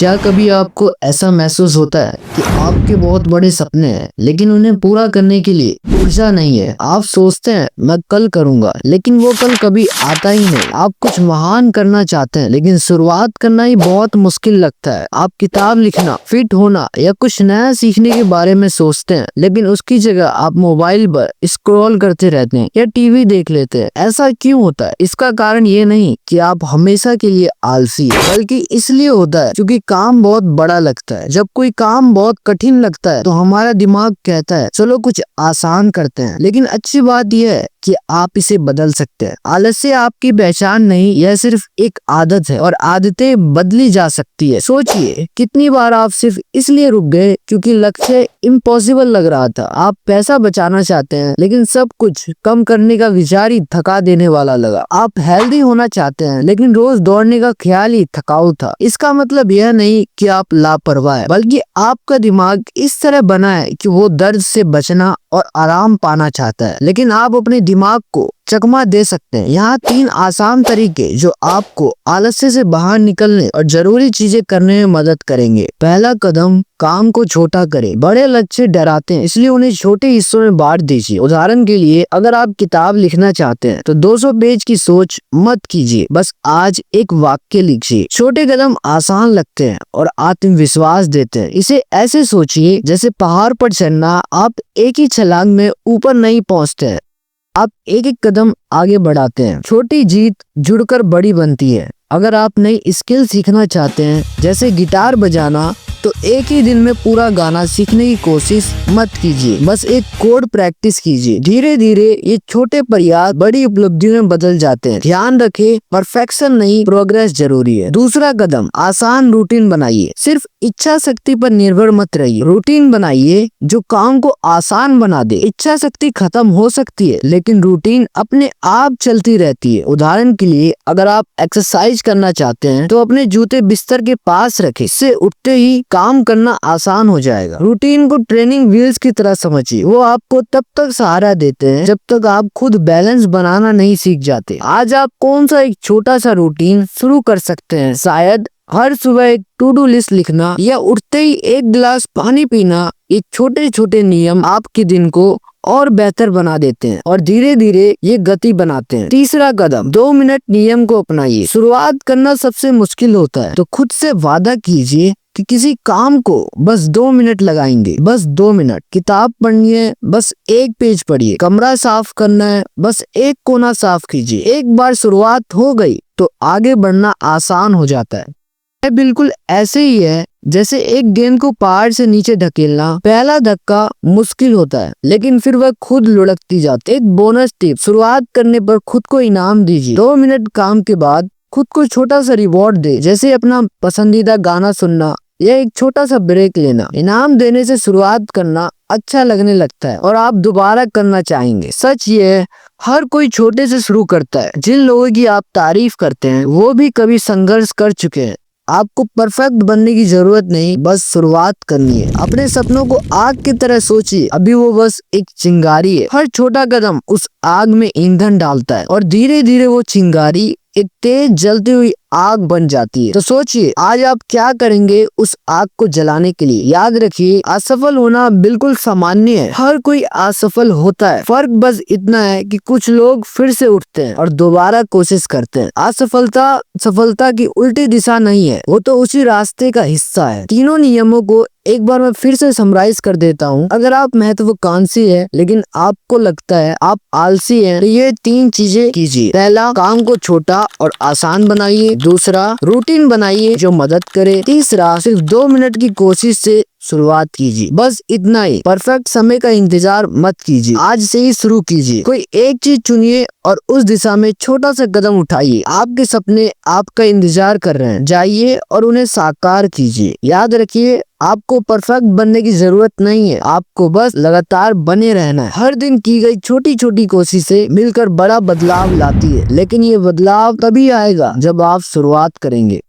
क्या कभी आपको ऐसा महसूस होता है कि आपके बहुत बड़े सपने हैं लेकिन उन्हें पूरा करने के लिए ऊर्जा नहीं है? आप सोचते हैं मैं कल करूंगा, लेकिन वो कल कभी आता ही नहीं। आप कुछ महान करना चाहते हैं लेकिन शुरुआत करना ही बहुत मुश्किल लगता है। आप किताब लिखना, फिट होना या कुछ नया सीखने के बारे में सोचते हैं, लेकिन उसकी जगह आप मोबाइल पर स्क्रॉल करते रहते हैं या टीवी देख लेते हैं। ऐसा क्यों होता है? इसका कारण ये नहीं कि आप हमेशा के लिए आलसी है, बल्कि इसलिए होता है क्योंकि काम बहुत बड़ा लगता है। जब कोई काम बहुत कठिन लगता है तो हमारा दिमाग कहता है चलो कुछ आसान करते हैं, लेकिन अच्छी बात यह है कि आप इसे बदल सकते हैं। आलस्य आपकी पहचान नहीं, यह सिर्फ एक आदत है और आदतें बदली जा सकती है। सोचिए कितनी बार आप सिर्फ इसलिए रुक गए क्योंकि लक्ष्य इम्पॉसिबल लग रहा था। आप पैसा बचाना चाहते हैं लेकिन सब कुछ कम करने का विचार ही थका देने वाला लगा। आप हेल्दी होना चाहते हैं लेकिन रोज दौड़ने का ख्याल ही थकाऊ था। इसका मतलब यह नहीं कि आप लापरवाह है, बल्कि आपका दिमाग इस तरह बना है कि वो दर्द से बचना और आराम पाना चाहता है, लेकिन आप अपने दिमाग को चकमा दे सकते हैं। यहाँ 3 आसान तरीके जो आपको आलस्य से बाहर निकलने और जरूरी चीजें करने में मदद करेंगे। पहला कदम, काम को छोटा करें। बड़े लक्ष्य डराते हैं, इसलिए उन्हें छोटे हिस्सों में बांट दीजिए। उदाहरण के लिए, अगर आप किताब लिखना चाहते हैं तो 200 पेज की सोच मत कीजिए, बस आज एक वाक्य लिखिए। छोटे कदम आसान लगते हैं और आत्मविश्वास देते हैं। इसे ऐसे सोचिए जैसे पहाड़ पर चढ़ना, आप एक ही छलांग में ऊपर नहीं पहुँचते हैं, आप एक एक कदम आगे बढ़ाते हैं। छोटी जीत जुड़कर बड़ी बनती है। अगर आप नई स्किल सीखना चाहते हैं जैसे गिटार बजाना, तो एक ही दिन में पूरा गाना सीखने की कोशिश मत कीजिए, बस एक कोड प्रैक्टिस कीजिए। धीरे धीरे ये छोटे प्रयास बड़ी उपलब्धियों में बदल जाते हैं। ध्यान रखें, परफेक्शन नहीं, प्रोग्रेस जरूरी है। दूसरा कदम, आसान रूटीन बनाइए। सिर्फ इच्छा शक्ति पर निर्भर मत रहिए। रूटीन बनाइए जो काम को आसान बना दे। इच्छा शक्ति खत्म हो सकती है लेकिन रूटीन अपने आप चलती रहती है। उदाहरण के लिए, अगर आप एक्सरसाइज करना चाहते हैं तो अपने जूते बिस्तर के पास रखें। इससे उठते ही काम करना आसान हो जाएगा। रूटीन को ट्रेनिंग व्हील्स की तरह समझिए। वो आपको तब तक सहारा देते हैं जब तक आप खुद बैलेंस बनाना नहीं सीख जाते। आज आप कौन सा एक छोटा सा रूटीन शुरू कर सकते हैं? शायद हर सुबह एक टू डू लिस्ट लिखना या उठते ही एक गिलास पानी पीना। ये छोटे छोटे नियम आपके दिन को और बेहतर बना देते हैं और धीरे धीरे ये गति बनाते हैं। तीसरा कदम, 2 मिनट नियम को अपनाइए। शुरुआत करना सबसे मुश्किल होता है, तो खुद से वादा कीजिए कि किसी काम को बस 2 मिनट लगाएंगे, बस 2 मिनट। किताब पढ़नी है, बस 1 पेज पढ़िए। कमरा साफ करना है, बस 1 कोना साफ कीजिए। एक बार शुरुआत हो गई तो आगे बढ़ना आसान हो जाता है। यह बिल्कुल ऐसे ही है जैसे एक गेंद को पहाड़ से नीचे ढकेलना। पहला धक्का मुश्किल होता है लेकिन फिर वह खुद लुढ़कती जाती है। एक बोनस टिप, शुरुआत करने पर खुद को इनाम दीजिए। 2 मिनट काम के बाद खुद को छोटा सा रिवॉर्ड दे, जैसे अपना पसंदीदा गाना सुनना या एक छोटा सा ब्रेक लेना। इनाम देने से शुरुआत करना अच्छा लगने लगता है और आप दोबारा करना चाहेंगे। सच ये है, हर कोई छोटे से शुरू करता है। जिन लोगों की आप तारीफ करते हैं वो भी कभी संघर्ष कर चुके हैं। आपको परफेक्ट बनने की जरूरत नहीं, बस शुरुआत करनी है। अपने सपनों को आग की तरह सोचिए, अभी वो बस एक चिंगारी है। हर छोटा कदम उस आग में ईंधन डालता है और धीरे धीरे वो चिंगारी एक तेज जलती हुई आग बन जाती है। तो सोचिए आज आप क्या करेंगे उस आग को जलाने के लिए। याद रखिए, असफल होना बिल्कुल सामान्य है। हर कोई असफल होता है। फर्क बस इतना है कि कुछ लोग फिर से उठते हैं और दोबारा कोशिश करते हैं। असफलता सफलता की उल्टी दिशा नहीं है, वो तो उसी रास्ते का हिस्सा है। तीनों नियमों को एक बार मैं फिर से समराइज कर देता हूँ। अगर आप महत्वाकांक्षी है लेकिन आपको लगता है आप आलसी हैं, तो ये 3 चीजें कीजिए। पहला, काम को छोटा और आसान बनाइए। दूसरा, रूटीन बनाइए जो मदद करे। तीसरा, सिर्फ 2 मिनट की कोशिश से शुरुआत कीजिए। बस इतना ही। परफेक्ट समय का इंतजार मत कीजिए, आज से ही शुरू कीजिए। कोई एक चीज चुनिए और उस दिशा में छोटा सा कदम उठाइए। आपके सपने आपका इंतजार कर रहे हैं, जाइए और उन्हें साकार कीजिए। याद रखिए, आपको परफेक्ट बनने की जरूरत नहीं है, आपको बस लगातार बने रहना है। हर दिन की गई छोटी छोटी कोशिशें मिलकर बड़ा बदलाव लाती है, लेकिन ये बदलाव तभी आएगा जब आप शुरुआत करेंगे।